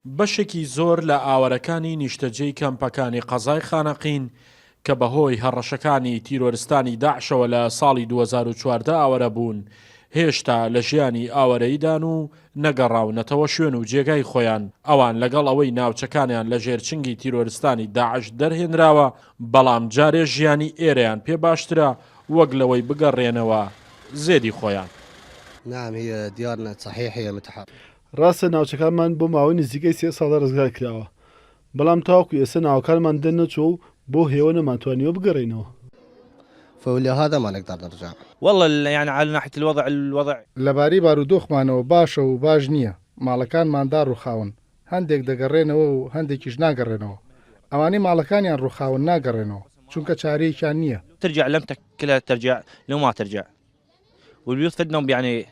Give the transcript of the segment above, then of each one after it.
بەشێکی زۆر لە ئاوەرەکانی نیشتەجێی کەمپەکانی قەزای خانەقین کە بەهۆی هەڕەشەکانی تیرۆریستانی داعشەوە لە ساڵی 2014 ئاوەرە بوون هێشتا لە ژیانی ئاوەرەیدان و نەگەڕاونەتەوە شوێن و جێگای خۆیان ئەوان لەگەڵ ئەوەی ناوچەکانیان لە ژێرچنگی تیرۆریستانی داعش دەرهێنراوە بەڵام جارێ ژیانی ئێرەیان پێ باشترە وەک لەوەی بگەڕێنەوە زێدی خۆیان. نعم هي ديارنا صحيح هي متحررة. ڕاستە ناوچەکانمان بۆ ماوەی نزیکەی 3 ساڵە ڕزگار کراوە بەڵام تاوەکو ئێستا ناوەکانمان دەرنەچوە و بۆ هێوە نەماتوانیوە بگەڕێنەوە. فولهذا ما نقدر نرجع. والله يعني على ناحية الوضع لەبارەی بارودۆخمانەوە باشە و باش نییە ماڵەکانماندا ڕووخاون هەندێک دەگەڕێنەوە و هەندێکیش ناگەڕێنەوە ئەوانەی ماڵەکانیان ڕووخاون ناگەڕێنەوە چونکە چارەیەکیان نییە. ترجع لم كلها ترجع لو ما ترجع والبيوت فدنهم يعني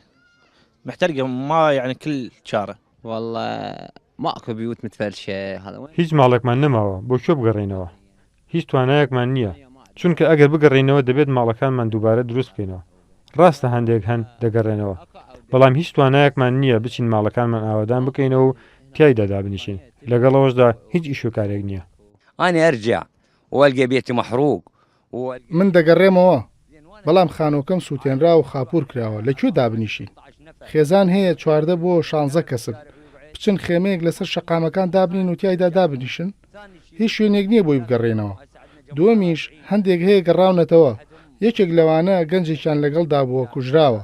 محترقة ما يعني كل شارع. والله ماكو بيوت متفرشة هذا هیچ ماڵێکمان نەماوە بۆ کێ بگەڕێنەوە هیچ توانایەکمان نییە چونکە ئەگەر بگەڕێنەوە دەبێت ماڵەکانمان دووبارە دروست بکەینەوە. ڕاستە هەندێک هەن دەگەڕێنەوە بەڵام هیچ توانایەکمان نییە بچین ماڵەکانمان ئاوادان بکەینەوە و تیایدا دابنیشین لەگەڵەوەشدا هیچ ئیشوکارێک نییە. أنا أرجع والقى بيتي محروق من دەگەڕێمەوە بەڵام خانۆکەم سووتێنرا و خاپور کراوە لەکوێ دابنیشین خێزان هەیە 14 بۆ 16 کەسن بچن خێمەیەک لەسەر شەقامەکان دابنین و تیایدا دابنیشن هیچ شوێنێک نییە بۆی بگەڕێنەوە. دووەمیش هەندێک هەیە گەڕاونەتەوە یەکێک لەوانە گەنجێکیان لەگەڵدا بووە کوژراوە.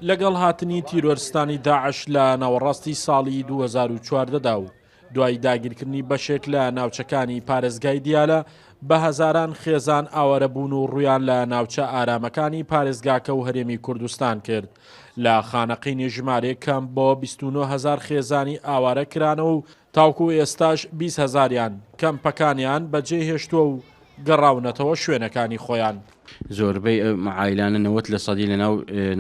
لەگەڵ هاتنی تیرۆریستانی داعش لە ناوەڕاستی ساڵی 2014دا و دوای داگیرکردنی بەشێک لە ناوچەکانی پارێزگای دیالە بە هەزاران خێزان ئاوەرە بوون و ڕویان لە ناوچە ئارامەکانی پارێزگاکە و هەرێمی کوردستان کرد. لە خانەقینی ژمارە کەم بۆ 29,000 خێزانی ئاوارە کرانەوە و تاوکو ئێستاش 20,000یان کەمپەکانیان بەجێهێشتووە و گەڕاونەتەوە شوێنەکانی خۆیان. زۆربەی عایلانە 90% لە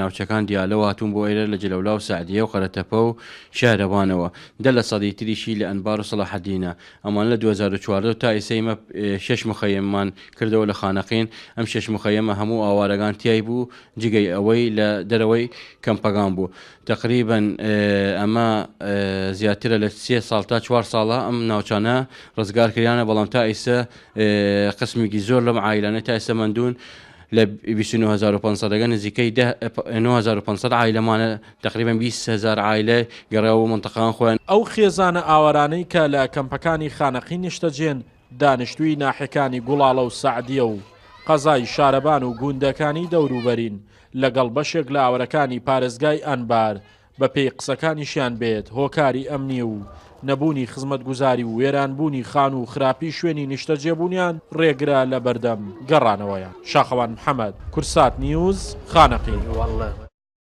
ناوچەکان دیالەوە هاتوون بۆ ئێرە لە جلەولا و سعدیە و خەرەتەپە و شارەوانەوە 10% تریشی لە ئەنبار و سەلاحەدینە ئەمان لە 2014 تا ئێسەیمە 6 مخەیەممان کردەوە لە خانەقین ئەم 6 مخەیەمە هەموو ئاوارەکان تیای بوو جگەی ئەوەی لە دەرەوەی کەمپەکان بوو تقریبا ئەمە زیاترە لە 3 ساڵ تا 4 ساڵە ئەم ناوچانە ڕزگار کریانە بەڵام تا ئێستا قسمێکی زۆر لەم عایلانە تا ئێستا مندون لە 29,500 نزیکەی 9,500 عایلەمانە تقریبا 20,000 عایلە گەڕاوە منتەقەکان خۆیان. ئەو خێزانە ئاوارانەی کە لە کەمپەکانی خانەقین نیشتەجێن دانیشتووی ناحەکانی گوڵاڵە و سعدیە و قەزای شارەبان و گوندەکانی دەوروبەرین لەگەڵ بەشێک لە ئاوەرەکانی پارێزگای ئەنبار بە پێی قسەکانیشیان بێت هۆکاری ئەمنی و نەبوونی خزمەتگوزاری و وێرانبوونی خان و خراپی شوێنی نیشتەجێبوونیان ڕێگرا لە بەردەم گەڕانەوەیان. شاخەوان محەممەد کورسات نیوز خانەقین.